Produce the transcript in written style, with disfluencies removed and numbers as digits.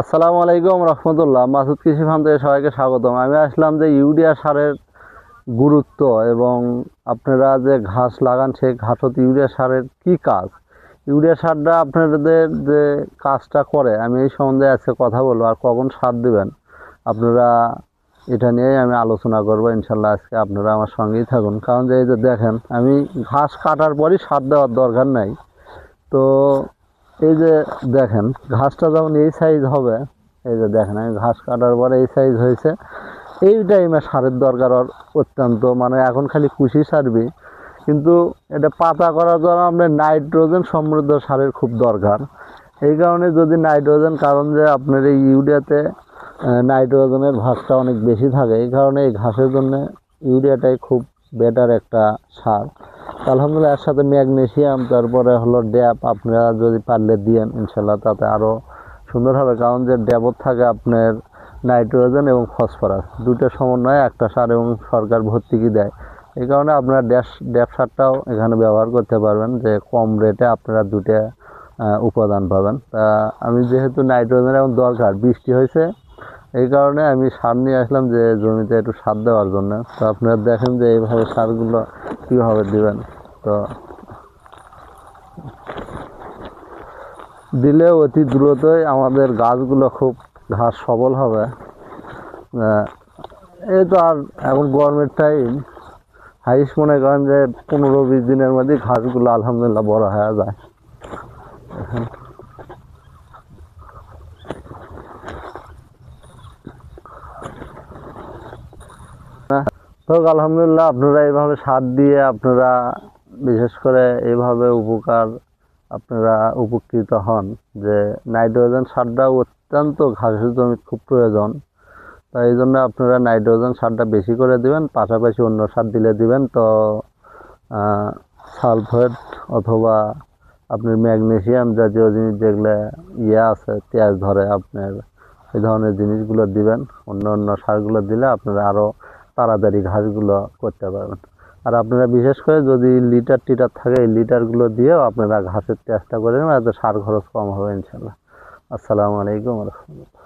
আসসালামু আলাইকুম রহমতুল্লাহ। মাসুদ কৃষি ফার্ম থেকে সবাইকে স্বাগতম। আমি আসলাম যে ইউরিয়া সারের গুরুত্ব এবং আপনারা যে ঘাস লাগান সেই ঘাসত ইউরিয়া সারের কি কাজ, ইউরিয়া সারটা আপনাদের যে কাজটা করে আমি এই সম্বন্ধে আজকে কথা বলবো, আর কখন সার দিবেন আপনারা এটা নিয়েই আমি আলোচনা করবো ইনশাল্লাহ। আজকে আপনারা আমার সঙ্গেই থাকুন, কারণ যে এই যে দেখেন আমি ঘাস কাটার পরই সার দেওয়ার দরকার নাই। তো এই যে দেখেন ঘাসটা যখন এই সাইজ হবে, এই যে দেখেন আমি ঘাস কাটার পরে এই সাইজ হয়েছে, এই টাইমে সারের দরকার অত্যন্ত, মানে এখন খালি কুশি সারবি, কিন্তু এটা পাতা করার জন্য আপনার নাইট্রোজেন সমৃদ্ধ সারের খুব দরকার। এই কারণে যদি নাইট্রোজেন, কারণ যে আপনার এই ইউরিয়াতে নাইট্রোজেনের ভাগটা অনেক বেশি থাকে, এই কারণে এই ঘাসের জন্য ইউরিয়াটাই খুব বেটার একটা সার। আলহামদুলিল্লাহ এর সাথে ম্যাগনেসিয়াম, তারপরে হলো ড্যাপ আপনারা যদি পারলে দিয়েন ইনশাল্লাহ তাতে আরও সুন্দর হবে। কারণ যে ড্যাপত থাকে আপনার নাইট্রোজেন এবং ফসফরাস দুটো সমন্বয়ে একটা সার, এবং সরকার ভর্তুকি দেয়। এই কারণে আপনারা ড্যাপ সারটাও এখানে ব্যবহার করতে পারবেন, যে কম রেটে আপনারা দুটো উপাদান পাবেন। তা আমি যেহেতু নাইট্রোজেন এখন দরকার, বৃষ্টি হয়েছে এই কারণে আমি সার নিয়ে আসলাম যে জমিতে একটু সার দেওয়ার জন্য। তো আপনারা দেখেন যে এইভাবে সারগুলো কীভাবে দিবেন। তো দিলে অতি দ্রুতই আমাদের গাছগুলো খুব ঘাস সবল হবে। এই তো আর এখন গরমের টাইম, হাইস মনে করেন যে 15-20 দিনের মধ্যে ঘাসগুলো আলহামদুলিল্লাহ বড় হয়ে যায়। তো আলহামদুলিল্লাহ আপনারা এইভাবে সার দিয়ে আপনারা বিশেষ করে এইভাবে আপনারা উপকৃত হন, যে নাইট্রোজেন সারটা অত্যন্ত ঘাসের জমি খুব প্রয়োজন। তাই এই জন্য আপনারা নাইট্রোজেন সারটা বেশি করে দিবেন, পাশাপাশি অন্য সার দিবেন। তো সালফেট অথবা আপনার ম্যাগনেসিয়াম জাতীয় জিনিস যেগুলো আছে তেজ ধরে আপনার, এই ধরনের জিনিসগুলো দিবেন। অন্য সারগুলো দিলে আপনারা আরও তাড়াতাড়ি ঘাসগুলো করতে পারবেন। আর আপনারা বিশেষ করে যদি লিটার থাকে, এই লিটারগুলো দিয়েও আপনারা ঘাসের চেষ্টা করে নেবেন, এতে সার খরচ কম হবে ইনশাল্লাহ। আসসালামু আলাইকুম রহমতুল্লাহ।